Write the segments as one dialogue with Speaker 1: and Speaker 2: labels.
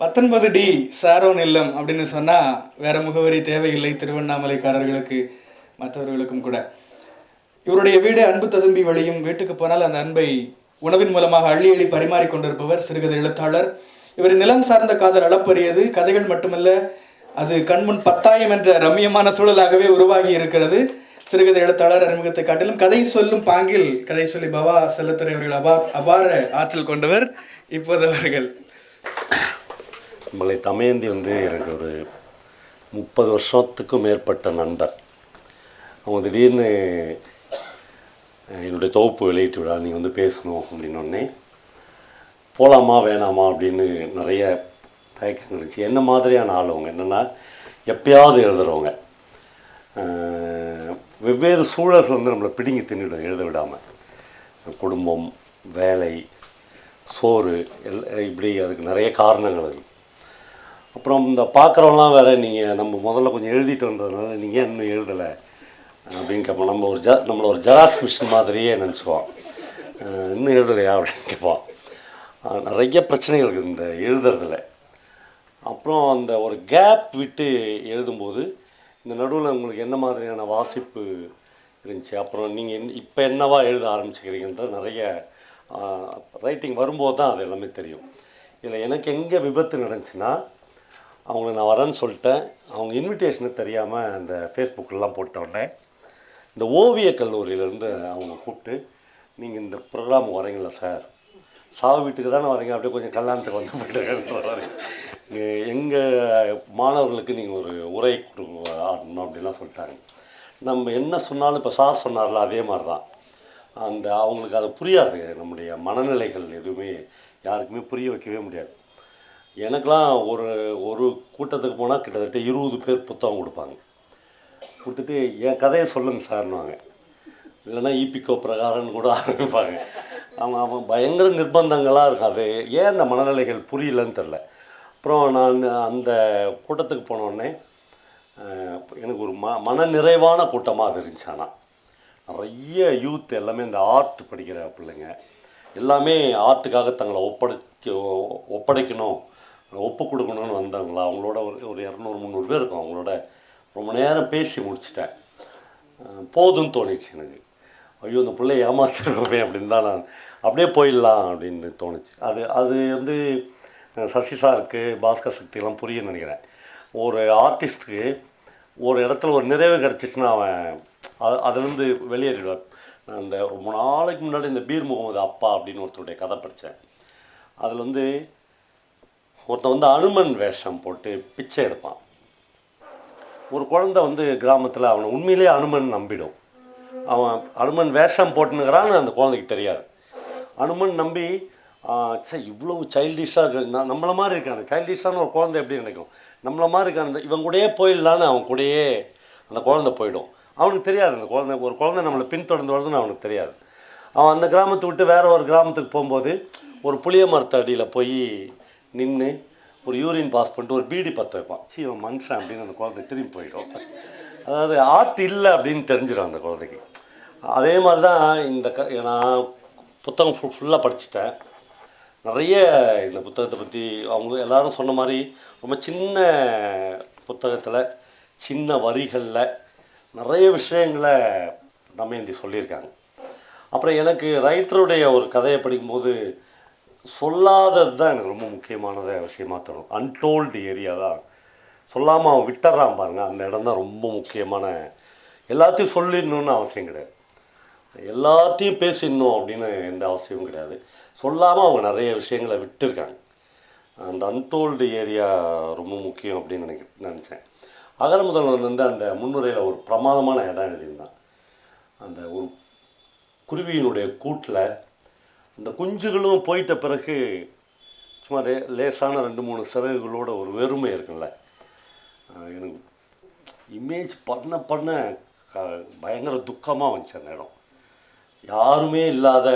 Speaker 1: 19D Sharon இல்லம் அப்படின்னு சொன்னால் வேற முகவரி தேவையில்லை திருவண்ணாமலைக்காரர்களுக்கு மற்றவர்களுக்கும் கூட. இவருடைய வீடு அன்பு ததும்பி வழியும். வீட்டுக்கு போனால் அந்த அன்பை உணவின் மூலமாக அள்ளி அள்ளி பரிமாறிக் கொண்டிருப்பவர் சிறுகதை எழுத்தாளர். இவர் நிலம் சார்ந்த காதல் அளப்பரியது. கதைகள் மட்டுமல்ல, அது கண்முன் 10,000 என்ற ரம்மியமான சூழலாகவே உருவாகி இருக்கிறது. சிறுகதை எழுத்தாளர் அறிமுகத்தை காட்டிலும் கதை சொல்லும் பாங்கில் கதை சொல்லி பவா செல்லத்துறை அவர்கள் அபார ஆற்றல் கொண்டவர். இப்போது அவர்கள்
Speaker 2: நம்மளை தமையந்தி எனக்கு ஒரு 30 வருஷத்துக்கும் மேற்பட்ட நண்பர். அவங்க திடீர்னு என்னுடைய தொகுப்பு வெளியிட்டு விடா, நீ பேசணும் அப்படின்னோடனே போகலாமா வேணாமா அப்படின்னு நிறைய தயக்கம் இருந்துச்சு. என்ன மாதிரியான ஆள் அவங்க என்னென்னா, எப்பயாவது எழுதுகிறவங்க, வெவ்வேறு சூழல்கள் நம்மளை பிடுங்கி தின்னுடும் எழுத விடாமல். குடும்பம், வேலை, சோறு, இப்படி அதுக்கு நிறைய காரணங்கள் இருக்குது. அப்புறம் இந்த பார்க்குறவங்களாம் வேறு, நீங்கள் நம்ம முதல்ல கொஞ்சம் எழுதிட்டோன்றதுனால நீங்கள் இன்னும் எழுதலை அப்படின்னு கேட்போம். நம்மளை ஒரு ஜெராக்ஸ் மிஷின் மாதிரியே நினச்சிக்குவோம். இன்னும் எழுதலையா அப்படின்னு கேட்போம். நிறைய பிரச்சனைகள் இருக்குது இந்த எழுதுறதில். அப்புறம் அந்த ஒரு கேப் விட்டு எழுதும்போது இந்த நடுவில் உங்களுக்கு என்ன மாதிரியான வாசிப்பு இருந்துச்சு, அப்புறம் நீங்கள் இப்போ என்னவா எழுத ஆரம்பிச்சுக்கிறீங்கன்ற நிறைய ரைட்டிங் வரும்போது தான் அது எல்லாமே தெரியும். இதில் எனக்கு எங்கே விபத்து நடந்துச்சுன்னா, அவங்கள நான் வரேன்னு சொல்லிட்டேன். அவங்க இன்விடேஷனு தெரியாமல் அந்த ஃபேஸ்புக்கெலாம் போட்டோடனே இந்த ஓவியக் கல்லூரியிலேருந்து அவங்க கூப்பிட்டு, நீங்கள் இந்த ப்ரோக்ராம் வரீங்களா சார், சாவு வீட்டுக்கு தானே வரீங்க, அப்படியே கொஞ்சம் கல்யாணத்துக்கு வந்து போய்ட்டு எங்கள் மாணவர்களுக்கு நீங்கள் ஒரு உரை ஆடணும் அப்படின்லாம் சொல்லிட்டாங்க. நம்ம என்ன சொன்னாலும் இப்போ சார் சொன்னார்ல அதே மாதிரி தான். அவங்களுக்கு அது புரியாது. நம்முடைய மனநிலைகள் எதுவுமே யாருக்குமே புரிய வைக்கவே முடியாது. எனக்கெலாம் ஒரு கூட்டத்துக்கு போனால் கிட்டத்தட்ட 20 பேர் புத்தகம் கொடுப்பாங்க. கொடுத்துட்டு என் கதையை சொல்லுங்கள் சார்னுவாங்க. இல்லைன்னா ஈபிகோ பிரகாரம்னு கூட ஆரம்பிப்பாங்க. அவன் பயங்கர நிர்பந்தங்களாக இருக்கும். அது ஏன் அந்த மனநிலைகள் புரியலன்னு தெரில. அப்புறம் நான் அந்த கூட்டத்துக்கு போனோடனே எனக்கு ஒரு மன நிறைவான கூட்டமாக அது இருந்துச்சு. ஆனால் நிறைய யூத் எல்லாமே இந்த ஆர்ட் படிக்கிற பிள்ளைங்க எல்லாமே ஆர்ட்டுக்காக தங்களை ஒப்படைக்கணும், ஒப்பு கொடுக்கணும்னு வந்தவங்களா. அவங்களோட ஒரு 200-300 பேர் இருக்கும். அவங்களோட ரொம்ப நேரம் பேசி முடிச்சிட்டேன். போதும்னு தோணிச்சு எனக்கு. ஐயோ, இந்த பிள்ளை ஏமாத்திருக்கோமே அப்படின்னு தான் நான் அப்படியே போயிடலாம் அப்படின்னு தோணுச்சு. அது சசி சாருக்கு, பாஸ்கர் சக்தியெல்லாம் புரியுன்னு நினைக்கிறேன். ஒரு ஆர்டிஸ்ட்டுக்கு ஒரு இடத்துல ஒரு நிறைவு கிடச்சிச்சின்னா அவன் அதுலேருந்து வெளியேறிடுவார். நான் இந்த ரொம்ப நாளைக்கு முன்னாடி இந்த பீர் முகமது அப்பா அப்படின்னு ஒருத்தருடைய கதை படித்தேன். அதில் ஒருத்தன் அனுமன் வேஷம் போட்டு பிச்சை எடுப்பான். ஒரு குழந்தை கிராமத்தில் அவனை உண்மையிலே அனுமன் நம்பிடும். அவன் அனுமன் வேஷம் போட்டுனுக்கிறான்னு அந்த குழந்தைக்கு தெரியாது. அனுமன் நம்பி இவ்வளோ சைல்டிஷாக இருக்கு, நம்மளை மாதிரி இருக்காங்க. சைல்டிஷான ஒரு குழந்தை எப்படி நினைக்கும், நம்மளை மாதிரி இருக்காங்க, இவன் கூடயே போயிடலான்னு அவன் கூடயே அந்த குழந்தை போயிடும். அவனுக்கு தெரியாது ஒரு குழந்தை நம்மளை பின்தொடர்ந்து வருதுன்னு அவனுக்கு தெரியாது. அவன் அந்த கிராமத்தை விட்டு வேறு ஒரு கிராமத்துக்கு போகும்போது ஒரு புளிய மரத்து அடியில் போய் நின்று ஒரு யூரின் பாஸ் பண்ணிட்டு ஒரு பீடி பற்ற வைப்பான். இவன் மனுஷன் அப்படின்னு அந்த குழந்தை திரும்பி போயிடும். அதாவது ஆர்ட் இல்லை அப்படின்னு தெரிஞ்சிடும் அந்த குழந்தைக்கு. அதே மாதிரி தான் நான் புத்தகம் ஃபுல்லாக படிச்சுட்டேன். நிறைய இந்த புத்தகத்தை பற்றி அவங்க எல்லோரும் சொன்ன மாதிரி ரொம்ப சின்ன புத்தகத்தில் சின்ன வரிகளில் நிறைய விஷயங்களை தமயந்தி சொல்லியிருக்காங்க. அப்புறம் எனக்கு ரைட்டருடைய ஒரு கதையை படிக்கும்போது சொல்லாதது தான் எனக்கு ரொம்ப முக்கியமான விஷயமாக தரும். அன்டோல்டு ஏரியா தான், சொல்லாமல் அவன் விட்டுறான் பாருங்கள், அந்த இடம் தான் ரொம்ப முக்கியமான. எல்லாத்தையும் சொல்லிடணுன்னு அவசியம் கிடையாது, எல்லாத்தையும் பேசிடணும் அப்படின்னு எந்த அவசியமும் கிடையாது. சொல்லாமல் அவங்க நிறைய விஷயங்களை விட்டுருக்காங்க. அந்த அன்டோல்டு ஏரியா ரொம்ப முக்கியம் அப்படின்னு நினச்சேன். அகர முதல்வர் அந்த முன்னுரையில் ஒரு பிரமாதமான இடம் எழுதியிருந்தான். அந்த ஒரு குருவியினுடைய கூட்டில் இந்த குஞ்சுகளும் போயிட்ட பிறகு சும்மா லேசான 2-3 சிறகுகளோட ஒரு வெறுமை இருக்குல்ல, எனக்கு இமேஜ் பண்ண பயங்கர துக்கமாக வந்துச்சு அந்த இடம். யாருமே இல்லாத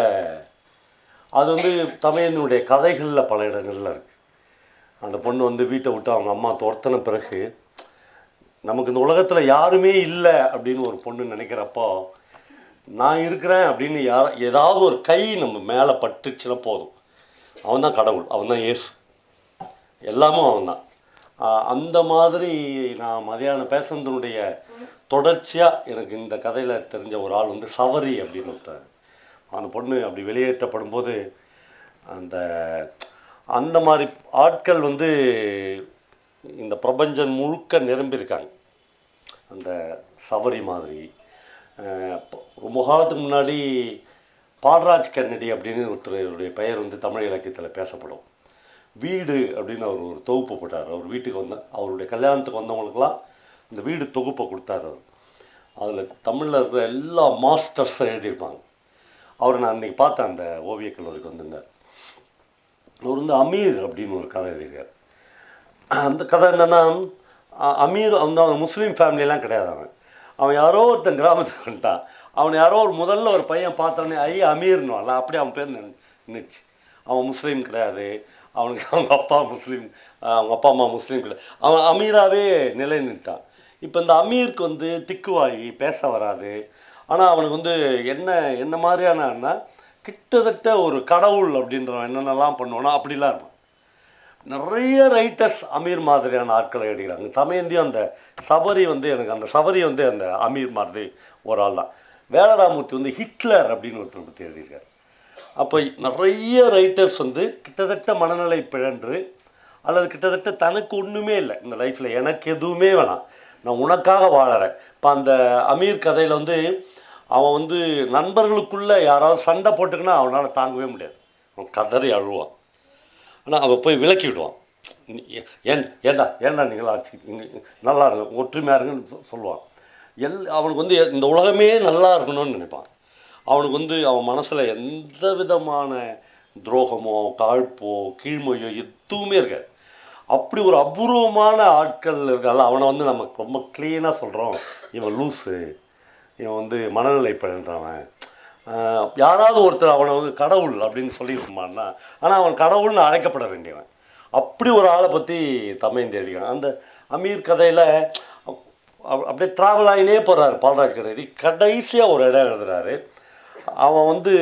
Speaker 2: அது தமையனுடைய கதைகளில் பல இடங்களில் இருக்குது. அந்த பொண்ணு வீட்டை விட்டு அவங்க அம்மா துரத்தின பிறகு நமக்கு இந்த உலகத்தில் யாருமே இல்லை அப்படின்னு ஒரு பொண்ணு நினைக்கிறப்போ, நான் இருக்கிறேன் அப்படின்னு ஏதாவது ஒரு கை நம்ம மேலே பட்டுச்சுன்னா போதும், அவன் தான் கடவுள், அவன் தான் இயேசு. எல்லாமும் அவன் தான். அந்த மாதிரி நான் மதியானம் பேசுனதுனுடைய தொடர்ச்சியாக எனக்கு இந்த கதையில் தெரிஞ்ச ஒரு ஆள் வந்து சவரி அப்படின்னு ஒருத்தர். அந்த பொண்ணு அப்படி வெளியேற்றப்படும் போது அந்த அந்த மாதிரி ஆட்கள் வந்து இந்த பிரபஞ்சம் முழுக்க நிரம்பியிருக்காங்க. அந்த சவரி மாதிரி ரொம்ப காலத்துக்கு முன்னாடி பால்ராஜ் கென்னடி அப்படின்னு ஒருத்தருடைய பெயர் வந்து தமிழ் இலக்கியத்தில் பேசப்படும். வீடு அப்படின்னு அவர் ஒரு தொகுப்பு போட்டார். அவர் வீட்டுக்கு அவருடைய கல்யாணத்துக்கு வந்தவங்களுக்கெல்லாம் இந்த வீடு தொகுப்பை கொடுத்தார் அவர். அதில் தமிழில் இருக்கிற எல்லா மாஸ்டர்ஸும் எழுதியிருப்பாங்க. அவரை நான் அன்றைக்கி பார்த்தேன், அந்த ஓவியக் கல்லூரிக்கு வந்திருந்தார். அவர் வந்து அமீர் அப்படின்னு ஒரு கதை எழுதியிருக்கார். அந்த கதை என்னென்னா, அமீர் அவன் முஸ்லீம் ஃபேமிலியெல்லாம் கிடையாது. அவன் யாரோ ஒருத்தன் கிராமத்துக்கு வந்துட்டான். அவன் யாரோ முதல்ல ஒரு பையன் பார்த்தோன்னே அமீர்னுவான்ல, அப்படியே அவன் பேர் நின்றுச்சு. அவன் முஸ்லீம் கிடையாது, அவனுக்கு அவங்க அப்பா அம்மா முஸ்லீம் கிடையாது, அவன் அமீராகவே நிலை நின்ட்டான். இப்போ இந்த அமீருக்கு வந்து திக்குவாயி பேச வராது. ஆனால் அவனுக்கு வந்து என்ன மாதிரியானா கிட்டத்தட்ட ஒரு கடவுள் அப்படின்றவன் என்னென்னலாம் பண்ணுவானோ அப்படிலாம் இருப்பான். நிறைய ரைட்டர்ஸ் அமீர் மாதிரியான ஆட்களை எழுதுகிறாங்க. தமையந்தியும் அந்த சபரி வந்து எனக்கு அந்த சபரி வந்து அந்த அமீர் மாதிரி ஒரு ஆள் தான். வேலராமூர்த்தி வந்து ஹிட்லர் அப்படின்னு ஒருத்தர் பற்றி எழுதியிருக்காரு. அப்போ நிறைய ரைட்டர்ஸ் வந்து கிட்டத்தட்ட மனநிலை பிழன்று அல்லது கிட்டத்தட்ட தனக்கு ஒன்றுமே இல்லை இந்த லைஃப்பில், எனக்கு எதுவுமே வேணாம், நான் உனக்காக வாழறேன். இப்போ அந்த அமீர் கதையில் வந்து அவன் வந்து நண்பர்களுக்குள்ளே யாராவது சண்டை போட்டுக்குன்னா அவனால் தாங்கவே முடியாது, அவன் கதறி அழுவான். ஆனால் அவன் போய் விலக்கி விடுவான். ஏண்டா நீங்களாம் ஆச்சு நல்லா இருக்கும் ஒற்றுமையாக இருக்குன்னு சொல்லுவான். அவனுக்கு வந்து இந்த உலகமே நல்லா இருக்கணும்னு நினைப்பான். அவனுக்கு வந்து அவன் மனசில் எந்த விதமான துரோகமோ காழ்ப்போ கீழ்மொழியோ எதுவுமே இருக்காது. அப்படி ஒரு அபூர்வமான ஆட்கள் இருக்கால, அவனை வந்து நம்ம ரொம்ப க்ளீனாக சொல்கிறோம், இவன் லூஸு, இவன் வந்து மனநிலை பிழன்றவன். யாராவது ஒருத்தர் அவனை வந்து கடவுள் அப்படின்னு சொல்லியிருப்பான்னா, ஆனால் அவன் கடவுள்னு அழைக்கப்பட வேண்டியவன். அப்படி ஒரு ஆளை பற்றி தமையந்தி எழுதிக்கிறான். அந்த அமீர் கதையில் அப்படியே ட்ராவல் ஆகினே போகிறாரு பால்ராஜ் கண்ணடி. கடைசியாக ஒரு இடம் எழுதுகிறாரு. அவன் வந்து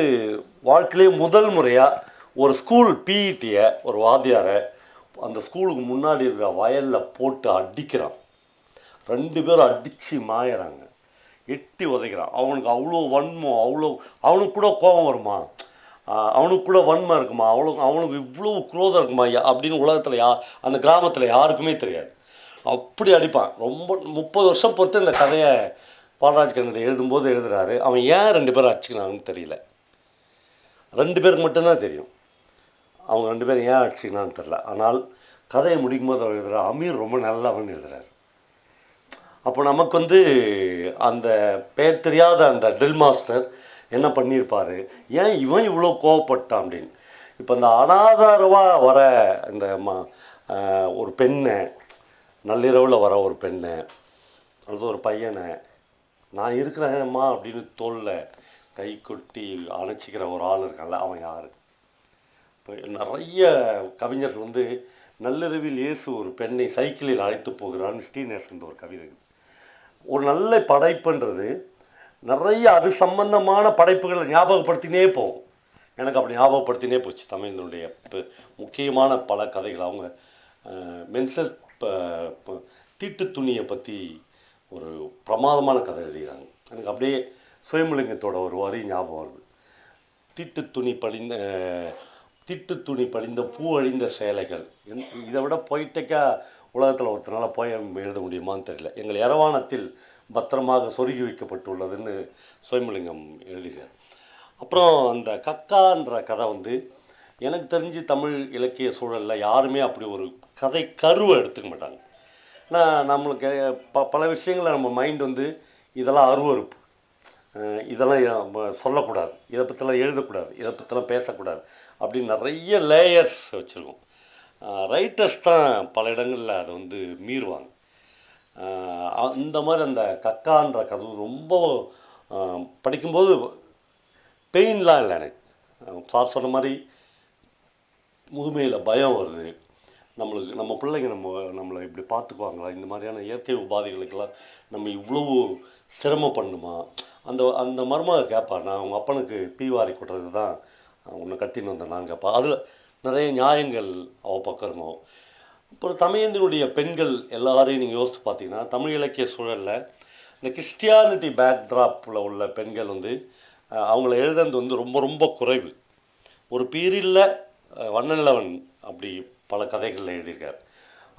Speaker 2: வாழ்க்கையிலே முதல் முறையாக ஒரு ஸ்கூல் பிஇடியை ஒரு வாத்தியாரை அந்த ஸ்கூலுக்கு முன்னாடி இருக்கிற வயலில் போட்டு அடிக்கிறான். 2 பேரும் அடித்து மாயறாங்க, எட்டி உதைக்கிறான். அவனுக்கு அவ்வளோ வன்மம், அவனுக்கு கூட கோபம் வருமா, அவனுக்கு கூட வன்மம் இருக்குமா, அவனுக்கு இவ்வளோ குரோதம் இருக்குமா அப்படின்னு உலகத்தில் அந்த கிராமத்தில் யாருக்குமே தெரியாது. அப்படி அடிப்பான். ரொம்ப 30 வருஷம் பொறுத்து இந்த கதையை பால்ராஜ் கண்ணடி எழுதும்போது எழுதுகிறாரு. அவன் ஏன் 2 பேரும் அடிச்சுக்கினான்னு தெரியல, 2 பேருக்கு மட்டும்தான் தெரியும் அவங்க 2 பேரும் ஏன் அடிச்சுக்கினான்னு தெரில. ஆனால் கதையை முடிக்கும்போது அவர் எழுதுகிறார், அமீர் ரொம்ப நல்லவன் எழுதுகிறார். அப்போ நமக்கு வந்து அந்த பேர் தெரியாத அந்த ட்ரில் மாஸ்டர் என்ன பண்ணியிருப்பார், ஏன் இவன் இவ்வளோ கோவப்பட்டான் அப்படின்னு. இப்போ இந்த அனாதாரமாக வர இந்த ஒரு பெண்ணை, நள்ளிரவில் வர ஒரு பெண்ணை அல்லது ஒரு பையனை, நான் இருக்கிறேன்மா அப்படின்னு தோளில் கை கொட்டி அணைச்சிக்கிற ஒரு ஆள் இருக்கான்ல, அவன் யார்? இப்போ நிறைய கவிஞர்கள் வந்து நள்ளிரவில் இயேசு ஒரு பெண்ணை சைக்கிளில் அழைத்து போகிறான்னு ஸ்ரீநேசன் ஒரு கவிதை. ஒரு நல்ல படைப்புன்றது நிறைய அது சம்பந்தமான படைப்புகளை ஞாபகப்படுத்தினே போகும். எனக்கு அப்படி ஞாபகப்படுத்தினே போச்சு தமிழினுடைய முக்கியமான பல கதைகள். அவங்க மென்சல் தீட்டு துணியை பற்றி ஒரு பிரமாதமான கதை எழுதுகிறாங்க. எனக்கு அப்படியே சுயம்புலிங்கத்தோட ஒரு வரி ஞாபகம் வருது. தீட்டு துணி படிந்த பூ அழிந்த சேலைகள். இதை விட பொய்ட்டைக்காக உலகத்தில் ஒருத்தனால் போயம் எழுத முடியுமான்னு தெரியல. எங்கள் இரவானத்தில் பத்திரமாக சொருகி வைக்கப்பட்டுள்ளதுன்னு சுயம்புலிங்கம் எழுதுகிறார். அப்புறம் அந்த கக்கான்ற கதை வந்து எனக்கு தெரிஞ்சு தமிழ் இலக்கிய சூழலில் யாருமே அப்படி ஒரு கதை கருவை எடுத்துக்க மாட்டாங்க. ஏன்னா நம்மளுக்கு பல விஷயங்களை நம்ம மைண்ட் வந்து இதெல்லாம் அருவறுப்பு, இதெல்லாம் சொல்லக்கூடாது, இதை பற்றிலாம் எழுதக்கூடாது, இதை பற்றிலாம் பேசக்கூடாது அப்படின்னு நிறைய லேயர்ஸ் வச்சுருக்கோம். ரைட்டர்ஸ் தான் பல இடங்களில் அதை வந்து மீறுவாங்க. அந்த மாதிரி அந்த கக்கான்ற கதை ரொம்ப படிக்கும்போது பெயின்லாம் இல்லை எனக்கு. சார் சொன்ன மாதிரி முதுமையில் பயம் வருது, நம்ம பிள்ளைங்க நம்மளை இப்படி பார்த்துக்குவாங்களா, இந்த மாதிரியான இயற்கை உபாதைகளுக்கெல்லாம் நம்ம இவ்வளவு சிரமப்படணுமா. அந்த மர்மம் கேட்பா, நான் அவங்க அப்பனுக்கு பீவாரி கொட்டுறது தான் உன்னை கட்டின்னு வந்தேன் நான் கேட்பா. அதில் நிறைய நியாயங்கள் அவள் பக்கம் இருக்கும். அப்புறம் தமயந்தினுடைய பெண்கள் எல்லாரையும் நீங்கள் யோசித்து பார்த்தீங்கன்னா தமிழ் இலக்கிய சூழலில் இந்த கிறிஸ்டியானிட்டி பேக்ட்ராப்பில் உள்ள பெண்கள் வந்து அவங்கள எழுதுறது வந்து ரொம்ப ரொம்ப குறைவு. ஒரு பீரியடில் வண்ணநிலவன் அப்படி பல கதைகளில் எழுதியிருக்கார்.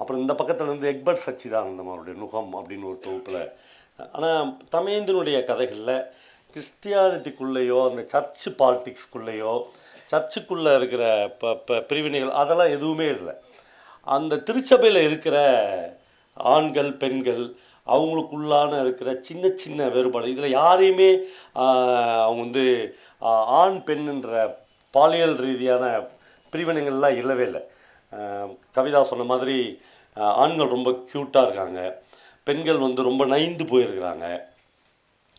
Speaker 2: அப்புறம் இந்த பக்கத்தில் வந்து எக்பர்ட் சச்சிதானந்தம் அவருடைய நுகம் அப்படின்னு ஒரு தொகுப்பில். ஆனால் தமயந்தினுடைய கதைகளில் கிறிஸ்டியானிட்டிக்குள்ளேயோ அந்த சர்ச்சு பாலிட்டிக்ஸ்குள்ளேயோ சர்ச்சுக்குள்ளே இருக்கிற பிரிவினைகள் அதெல்லாம் எதுவுமே இல்லை. அந்த திருச்சபையில் இருக்கிற ஆண்கள் பெண்கள் அவங்களுக்குள்ளான இருக்கிற சின்ன சின்ன வேறுபாடு இதில் யாரையுமே அவங்க வந்து ஆண் பெண்ணுன்ற பாலியல் ரீதியான பிரிவினைகள்லாம் இல்லவே இல்லை. கவிதா சொன்ன மாதிரி ஆண்கள் ரொம்ப க்யூட்டாக இருக்காங்க, பெண்கள் வந்து ரொம்ப நைந்து போயிருக்கிறாங்க.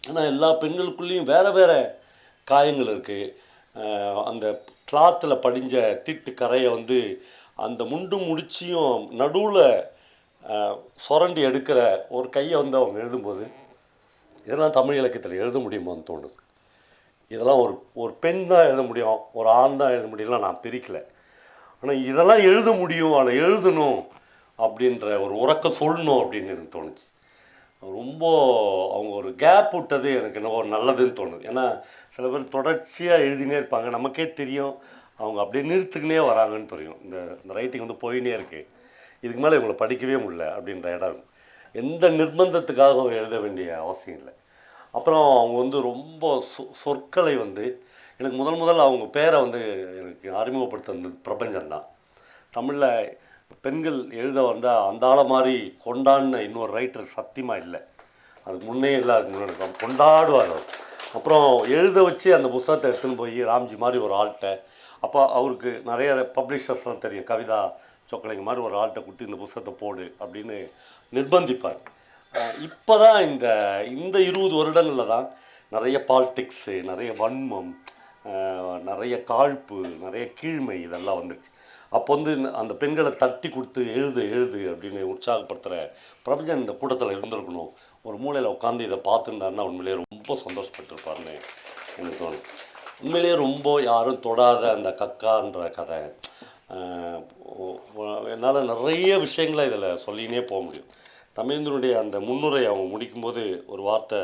Speaker 2: ஆனால் எல்லா பெண்களுக்குள்ளேயும் வேறு வேறு காயங்கள் இருக்குது. அந்த கிளாத்தில் படிஞ்ச திட்டு கரையை வந்து அந்த முண்டும் முடிச்சியும் நடுவில் சுரண்டி எடுக்கிற ஒரு கையை வந்து அவங்க எழுதும்போது இதெல்லாம் தமிழ் இலக்கியத்தில் எழுத முடியுமான்னு தோணுது. இதெல்லாம் ஒரு பெண் தான் எழுத முடியும், ஒரு ஆண் தான் எழுத முடியலாம், நான் பிரிக்கலை. ஆனால் இதெல்லாம் எழுத முடியும், அதை எழுதணும் அப்படின்ற ஒரு உறக்க சொல்லணும் அப்படின்னு எனக்கு தோணுச்சு. ரொம்ப அவங்க ஒரு கேப் விட்டது எனக்கு என்ன ஒரு நல்லதுன்னு தோணுது. ஏன்னா சில பேர் தொடர்ச்சியாக எழுதினே இருப்பாங்க, நமக்கே தெரியும் அவங்க அப்படியே நிறுத்துக்கினே வராங்கன்னு தெரியும். இந்த ரைட்டிங் வந்து போயினே இருக்குது, இதுக்கு மேலே இவங்களை படிக்கவே முடியல அப்படின்ற இடம் இருக்கும். எந்த நிர்பந்தத்துக்காக எழுத வேண்டிய அவசியம் இல்லை. அப்புறம் அவங்க வந்து ரொம்ப சொற்களை வந்து எனக்கு முதல் அவங்க பேரை வந்து எனக்கு அறிமுகப்படுத்துறது பிரபஞ்சம்தான். தமிழில் பெண்கள் எழுத வந்தால் அந்த ஆளை மாதிரி கொண்டாடின இன்னொரு ரைட்டர் சத்தியமாக இல்லை. அதுக்கு முன்னே இல்லை, அதுக்கு முன்னாடி கொண்டாடுவார் அவர். அப்புறம் எழுத வச்சு அந்த புத்தகத்தை எடுத்துன்னு போய் ராம்ஜி மாதிரி ஒரு ஆள்கிட்ட, அப்போ அவருக்கு நிறைய பப்ளிஷர்ஸ்லாம் தெரியும், கவிதா சொக்கலைங்க மாதிரி ஒரு ஆள்கிட்ட கொடுத்து இந்த புத்தகத்தை போடு அப்படின்னு நிர்பந்திப்பார். இப்போ தான் இந்த 20 வருடங்களில் தான் நிறைய பாலிட்டிக்ஸு, நிறைய வன்மம், நிறைய காழ்ப்பு, நிறைய கீழ்மை இதெல்லாம் வந்துடுச்சு. அப்போ வந்து அந்த பெண்களை தட்டி கொடுத்து எழுது அப்படின்னு உற்சாகப்படுத்துகிற பிரபஞ்சன் இந்த கூட்டத்தில் இருந்திருக்கணும். ஒரு மூலையில் உட்காந்து இதை பார்த்துருந்தாருன்னா உண்மையிலேயே ரொம்ப சந்தோஷப்பட்டிருப்பாருன்னு எனக்கு தோணும். உண்மையிலேயே ரொம்ப யாரும் தொடாத அந்த கக்கான்ற கதை, என்னால் நிறைய விஷயங்களை இதில் சொல்லினே போக முடியும். தமிழனுடைய அந்த முன்னுரை அவங்க முடிக்கும்போது ஒரு வார்த்தை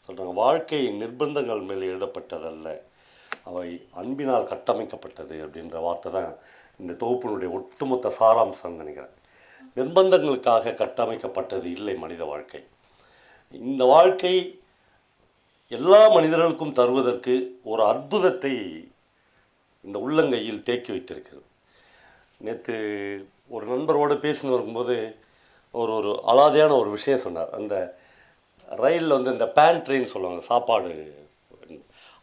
Speaker 2: சொல்கிறாங்க, வாழ்க்கை நிர்பந்தங்கள் மேல் எழுதப்பட்டதல்ல, அவை அன்பினால் கட்டமைக்கப்பட்டது அப்படின்ற வார்த்தை தான் இந்த தொகுப்பினுடைய ஒட்டுமொத்த சாராம்சம்னு நினைக்கிறேன். நிர்பந்தங்களுக்காக கட்டமைக்கப்பட்டது இல்லை மனித வாழ்க்கை. இந்த வாழ்க்கை எல்லா மனிதர்களுக்கும் தருவதற்கு ஒரு அற்புதத்தை இந்த உள்ளங்கையில் தேக்கி வைத்திருக்கிறது. நேற்று ஒரு நண்பரோடு பேசின்னு வரும்போது ஒரு அலாதையான ஒரு விஷயம் சொன்னார். அந்த ரயிலில் வந்து இந்த பேண்ட்ரின்னு சொல்லுவாங்க, சாப்பாடு,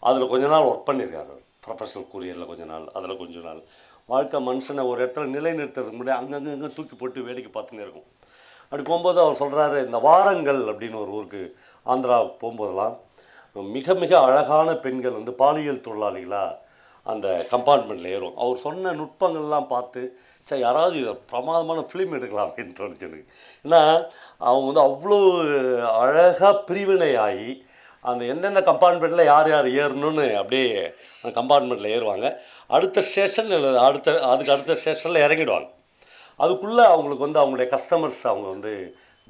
Speaker 2: அதில் கொஞ்ச நாள் ஒர்க் பண்ணியிருக்காரு. ப்ரொஃபஷனல் கூரியரில் கொஞ்ச நாள், அதில் கொஞ்ச நாள். வாழ்க்கை மனுஷனை ஒரு இடத்துல நிலைநிறுத்துறதுக்கு முன்னாடி அங்கங்கே தூக்கி போட்டு வேடிக்கை பார்த்துன்னே இருக்கும். அப்படி போகும்போது அவர் சொல்கிறாரு, இந்த வாரங்கள் அப்படின்னு ஒரு ஊருக்கு ஆந்திராவுக்கு போகும்போதெல்லாம் மிக மிக அழகான பெண்கள் வந்து பாலியல் தொழிலாளிகளாக அந்த கம்பார்ட்மெண்ட்டில் ஏறும். அவர் சொன்ன நுட்பங்கள்லாம் பார்த்து சரி யாராவது இதை பிரமாதமான ஃபிலிம் எடுக்கலாம் அப்படின்னு தோணுச்சு எனக்கு. ஏன்னா அவங்க வந்து அவ்வளோ அழகாக பிரிவினை ஆகி அந்த எந்தெந்த கம்பார்ட்மெண்ட்டில் யார் யார் ஏறணும்னு அப்படியே அந்த கம்பார்ட்மெண்ட்டில் ஏறுவாங்க. அடுத்த ஸ்டேஷன் அதுக்கு அடுத்த ஸ்டேஷனில் இறங்கிடுவாங்க. அதுக்குள்ளே அவங்களுக்கு வந்து அவங்களுடைய கஸ்டமர்ஸ் அவங்க வந்து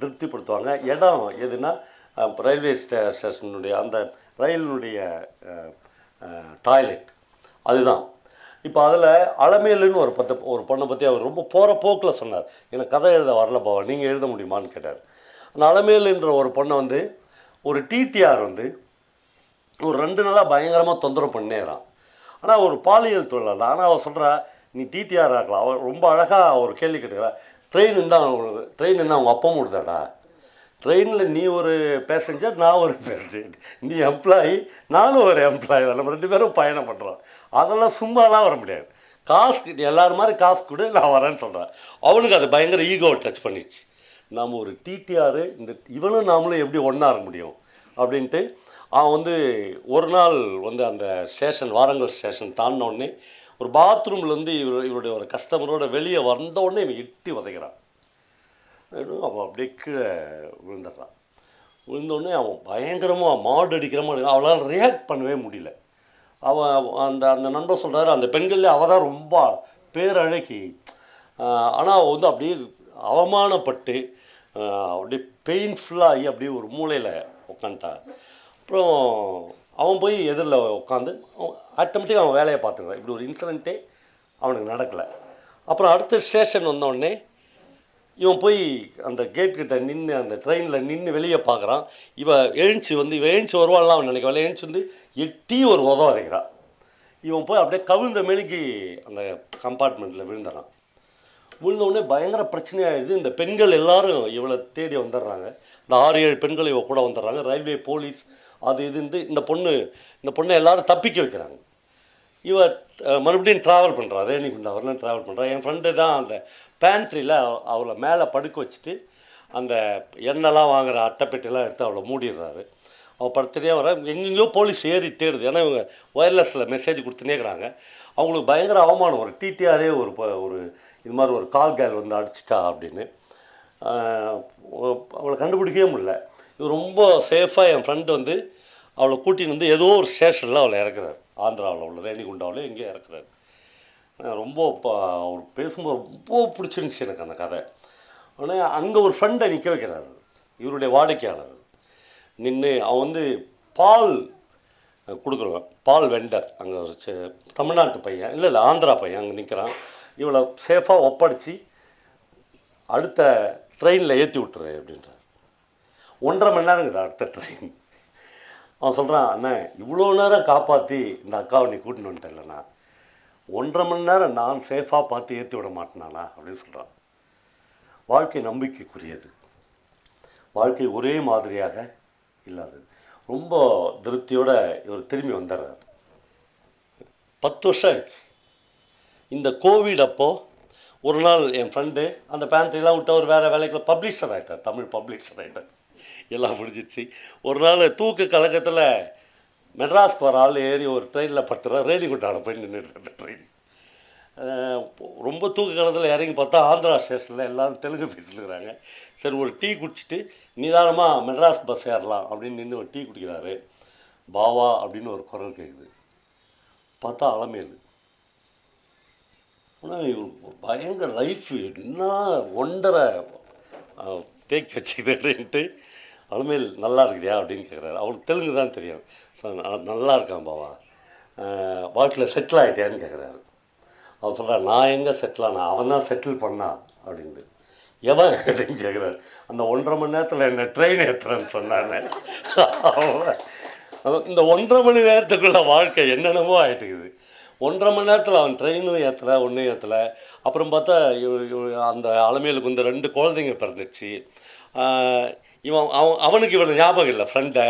Speaker 2: திருப்திப்படுத்துவாங்க. இடம் எதுனா ரயில்வே ஸ்டேஷனுடைய அந்த ரயிலினுடைய டாய்லெட் அதுதான். இப்போ அதில் அலமேலுன்னு ஒரு பொண்ணை பற்றி அவர் ரொம்ப போகிற போக்கில் சொன்னார். எனக்கு கதை எழுத வரல போவா, நீங்கள் எழுத முடியுமான்னு கேட்டார். அந்த அலமேலுன்ற ஒரு பொண்ணை வந்து ஒரு டிடிஆர் வந்து ஒரு 2 நாளாக பயங்கரமாக தொந்தரவு பண்ணேறான். ஆனால் ஒரு பாலியல் தொழிலாளர். ஆனால் அவள் சொல்கிறா, நீ டிடிஆர் ஆக்கலாம். அவள் ரொம்ப அழகாக ஒரு கேள்வி கேட்டுக்கிறா, ட்ரெயின் என்ன அவங்க அப்பா முடிதாடா, ட்ரெயினில் நீ ஒரு பேசஞ்சர், நான் ஒரு பேசஞ்சர், நீ எம்ப்ளாயி, நானும் ஒரு எம்ப்ளாயி, நம்ம 2 பேரும் பயணம் பண்ணுறோம். அதெல்லாம் சும்மாலாம் வர முடியாது, காசு எல்லோரும் மாதிரி காசு கொடு, நான் வரேன்னு சொல்கிறேன். அவனுக்கு அது பயங்கர ஈகோவை டச் பண்ணிடுச்சு. நாம் ஒரு டிடிஆர், இந்த இவனும் நாமளும் எப்படி ஒன்றா இருக்க முடியும் அப்படின்ட்டு அவன் வந்து ஒரு நாள் வந்து அந்த ஸ்டேஷன் வாரங்கல் ஸ்டேஷன் தாண்டினோடனே ஒரு பாத்ரூம்லேருந்து இவருடைய ஒரு கஸ்டமரோட வெளியே வந்தோடனே இவன் எட்டி உதைக்கிறான். அவன் அப்படியே கீழே விழுந்துடுறான். விழுந்தோடனே அவன் பயங்கரமாக மாடு அடிக்கிற மாதிரி, அவளால் ரியாக்ட் பண்ணவே முடியல. அவன் அந்த நண்பர் சொல்கிறாரு, அந்த பெண்கள்லேயே அவள் தான் ரொம்ப பேரழகி, ஆனால் வந்து அப்படியே அவமானப்பட்டு அப்படியே பெயின்ஃபுல்லாகி அப்படியே ஒரு மூலையில் உட்காந்துட்டான். அப்புறம் அவன் போய் எதிரில் உட்காந்து ஆட்டோமேட்டிக்காக அவன் வேலையை பார்த்துக்கிறான். இப்படி ஒரு இன்சிடெண்ட்டே அவனுக்கு நடக்கலை. அப்புறம் அடுத்த ஸ்டேஷன் வந்தோடனே இவன் போய் அந்த கேட்கிட்ட நின்று அந்த ட்ரெயினில் நின்று வெளியே பார்க்குறான். இவன் எழுந்துச்சி வருவான்லாம் அவன் நினைக்கல. எழுந்துச்சி வந்து எட்டி ஒரு உதவ வரைக்கிறான். இவன் போய் அப்படியே கவிழ்ந்த மேலுக்கு அந்த கம்பார்ட்மெண்ட்டில் விழுந்துறான். விழுந்தவுடனே பயங்கர பிரச்சனையாகிடுது. இந்த பெண்கள் எல்லாரும் இவளை தேடி வந்துடுறாங்க. இந்த 6-7 பெண்கள் இவ கூட வந்துடுறாங்க. ரயில்வே போலீஸ் அது இதுந்து இந்த பொண்ணை எல்லாரும் தப்பிக்க வைக்கிறாங்க. இவர் மறுபடியும் ட்ராவல் பண்ணுறான். ரேணிகுண்டா வரலாம் ட்ராவல் பண்ணுறான். என் ஃப்ரெண்டு தான் அந்த பேண்ட்ரியில் அவளை மேலே படுக்க வச்சுட்டு அந்த எண்ணெய்லாம் வாங்குகிற அட்டைப்பெட்டிலாம் எடுத்து அவளை மூடிடுறாரு. அவள் படுத்துகிட்டே வர எங்கெங்கேயோ போலீஸ் ஏறி தேடுது. ஏன்னா இவங்க ஒயர்லெஸில் மெசேஜ் கொடுத்துனே இருக்கிறாங்க. அவங்களுக்கு பயங்கர அவமானம். ஒரு டிடிஆரே ஒரு இது மாதிரி ஒரு கால் கேல் வந்து அடிச்சிட்டா அப்படின்னு அவளை கண்டுபிடிக்கவே முடியல. இது ரொம்ப சேஃபாக என் ஃப்ரெண்டு வந்து அவளை கூட்டின்னு வந்து ஏதோ ஒரு ஸ்டேஷனில் அவளை இறக்குறாரு. ஆந்திராவில் உள்ள ரேணிகுண்டாவில் எங்கேயோ இறக்குறாரு. ரொம்ப அவர் பேசும்போது ரொம்ப பிடிச்சிருந்துச்சி எனக்கு அந்த கதை. ஆனால் அங்கே ஒரு ஃப்ரெண்டை நிற்க வைக்கிறாரு, இவருடைய வாடிக்கையாளர் நின்று. அவன் வந்து பால் கொடுக்குறவன், பால் வெண்டர். அங்கே ஒரு தமிழ்நாட்டு பையன் இல்லை ஆந்திரா பையன் அங்கே நிற்கிறான். இவளை சேஃபாக ஒப்படைச்சி அடுத்த ட்ரெயினில் ஏற்றி விட்டுரு அப்படின்றார். 1.5 மணி நேரங்கிட்ட அடுத்த ட்ரெயின். அவன் சொல்கிறான், அண்ணா இவ்வளோ நேரம் காப்பாற்றி இந்த அக்காவை நீ கூட்டின்னு வந்துட்டேன் இல்லைண்ணா, 1.5 மணி நேரம் நான் சேஃபாக பார்த்து ஏற்றி விட மாட்டேனாண்ணா அப்படின்னு சொல்கிறான். வாழ்க்கை நம்பிக்கைக்குரியது. வாழ்க்கை ஒரே மாதிரியாக இல்லாதது. ரொம்ப திருப்தியோடு இவர் திரும்பி வந்துடுறார். 10 வருஷம் ஆயிடுச்சு. இந்த கோவிட் அப்போது ஒரு நாள் என் ஃப்ரெண்டு அந்த பேண்ட்ரிலாம் விட்டு அவர் வேறு வேலைக்கு பப்ளிஷர் ஆகிட்டார், தமிழ் பப்ளிஷர் ஆகிட்டார். எல்லாம் முடிஞ்சிடுச்சு. ஒரு நாள் தூக்கு கலக்கத்தில் மெட்ராஸ்க்கு வர ஆள் ஏறி ஒரு ட்ரெயினில் படுத்துறா. ரேணிகுண்டாவில் போய் நின்றுட்டு அந்த ட்ரெயின் ரொம்ப தூக்கு காலத்தில் இறங்கி பார்த்தா ஆந்திரா ஸ்டேஷனில் எல்லோரும் தெலுங்கு பேசிட்டுருக்குறாங்க. சரி ஒரு டீ குடிச்சிட்டு நிதானமாக மெட்ராஸ் பஸ் ஏறலாம் அப்படின்னு நின்று ஒரு டீ குடிக்கிறாரு. பாவா அப்படின்னு ஒரு குரல் கேட்குது. பார்த்தா அலமேலு. ஆனால் இவர் பயங்கர லைஃப் என்ன ஒன்றரை தேக்கி வச்சுக்குது அப்படின்ட்டு, அலமேல் நல்லா இருக்கிறியா அப்படின்னு கேட்குறாரு. அவருக்கு தெலுங்கு தான் தெரியும். நல்லா இருக்கான் பாவா, வாழ்க்கையில் செட்டில் ஆகிட்டியான்னு கேட்குறாரு. அவர் சொல்கிறார், நான் எங்கே செட்டில் ஆனேன், அவன் தான் செட்டில் பண்ணான் அப்படின்ட்டு. எவன் அப்படின்னு கேட்குறாரு. அந்த 1.5 மணி நேரத்தில் என்ன ட்ரெயின் ஏற்றுறேன்னு சொன்னானே. இந்த 1.5 மணி நேரத்துக்குள்ள வாழ்க்கை என்னென்னமோ ஆகிட்டுக்குது. 1.5 மணி நேரத்தில் அவன் ட்ரெயினும் ஏற்றலை, ஒன்றும் ஏற்றலை. அப்புறம் பார்த்தா அந்த அலமேலுக்கு வந்து 2 குழந்தைங்க பிறந்துச்சு. அவனுக்கு இவன் ஞாபகம் இல்லை ஃப்ரெண்டை.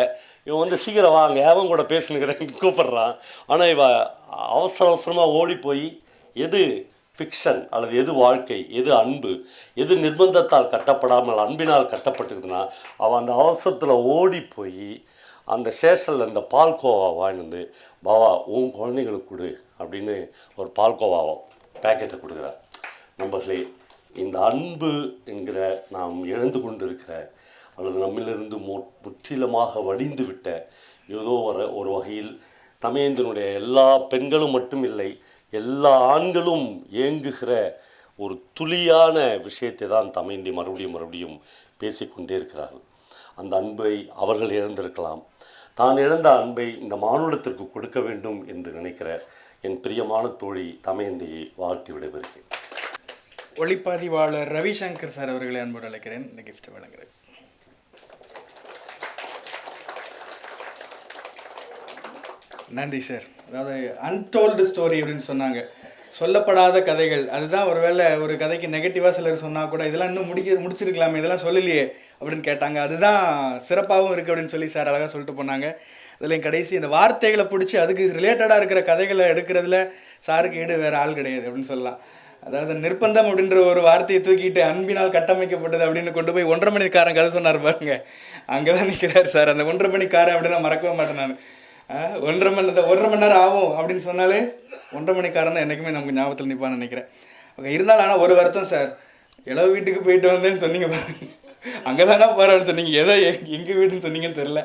Speaker 2: இவன் வந்து சீக்கிரம் வாங்க அவன் கூட பேசுனுங்கிறேன் கூப்பிட்றான். ஆனால் இவன் அவசரமாக ஓடி போய் எது ஃபிக்ஷன் அல்லது எது வாழ்க்கை, எது அன்பு, எது நிர்பந்தத்தால் கட்டப்படாமல் அன்பினால் கட்டப்பட்டுக்குதுன்னா அவன் அந்த அவசரத்தில் ஓடி போய் அந்த ஸ்டேஷனில் இந்த பால்கோவா வாங்கிட்டு பாவா உன் குழந்தைங்களுக்கு கொடு அப்படின்னு ஒரு பால்கோவாவை பேக்கெட்டை கொடுக்குறார். நம்பர்களே, இந்த அன்பு என்கிற நாம் இழந்து கொண்டு இருக்கிற அல்லது நம்மிலிருந்து முற்றிலுமாக வடிந்து விட்ட ஏதோ ஒரு வகையில் தமயந்தினுடைய எல்லா பெண்களும் மட்டும் இல்லை, எல்லா ஆண்களும் ஏங்குகிற ஒரு துளியான விஷயத்தை தான் தமயந்தி மறுபடியும் பேசிக்கொண்டே இருக்கிறார்கள். அந்த அன்பை அவர்கள் இழந்திருக்கலாம். தான் இழந்த அன்பை இந்த மானுடத்திற்கு கொடுக்க வேண்டும் என்று நினைக்கிற என் பிரியமான தோழி தமயந்தியை வாழ்த்தி விடைபெறுகிறேன்.
Speaker 1: ஒளிப்பதிவாளர் ரவிசங்கர் சார் அவர்களை அன்போடு அழைக்கிறேன். இந்த கிஃப்ட் வழங்குகிறேன். நன்றி சார். அதாவது அன்டோல்டு ஸ்டோரி அப்படின்னு சொன்னாங்க, சொல்லப்படாத கதைகள். அதுதான் ஒருவேளை ஒரு கதைக்கு நெகட்டிவாக சிலர் சொன்னால் கூட இதெல்லாம் இன்னும் முடிச்சிருக்கலாமே, இதெல்லாம் சொல்லலையே அப்படின்னு கேட்டாங்க. அதுதான் சிறப்பாகவும் இருக்குது அப்படின்னு சொல்லி சார் அழகாக சொல்லிட்டு போனாங்க. அதில் கடைசி இந்த வார்த்தைகளை பிடிச்சி அதுக்கு ரிலேட்டடாக இருக்கிற கதைகளை எடுக்கிறதுல சாருக்கு ஈடு வேறு ஆள் கிடையாது அப்படின்னு சொல்லலாம். அதாவது நிர்பந்தம் அப்படின்ற ஒரு வார்த்தையை தூக்கிட்டு அன்பினால் கட்டமைக்கப்பட்டது அப்படின்னு கொண்டு போய் 1.5 மணிக்காரன் கதை சொன்னார் பாருங்க, அங்கே தான் நிற்கிறார் சார். அந்த 1.5 மணிக்காரன் அப்படின்னு மறக்கவே மாட்டேன் நான். 1.5 மணி நேரம் ஆகும் அப்படின்னு சொன்னாலே 1.5 மணிக்காரன் தான் என்றைக்குமே நமக்கு ஞாபகத்தில் நிற்பான்னு நினைக்கிறேன். ஓகே, இருந்தாலும் ஆனால் ஒரு வருத்தம் சார், இளவு வீட்டுக்கு போயிட்டு வந்தேன்னு சொன்னீங்க பாருங்க, அங்கே தானே போகிறேன்னு சொன்னீங்க, எதை எங்கள் வீட்டுன்னு சொன்னீங்கன்னு தெரில.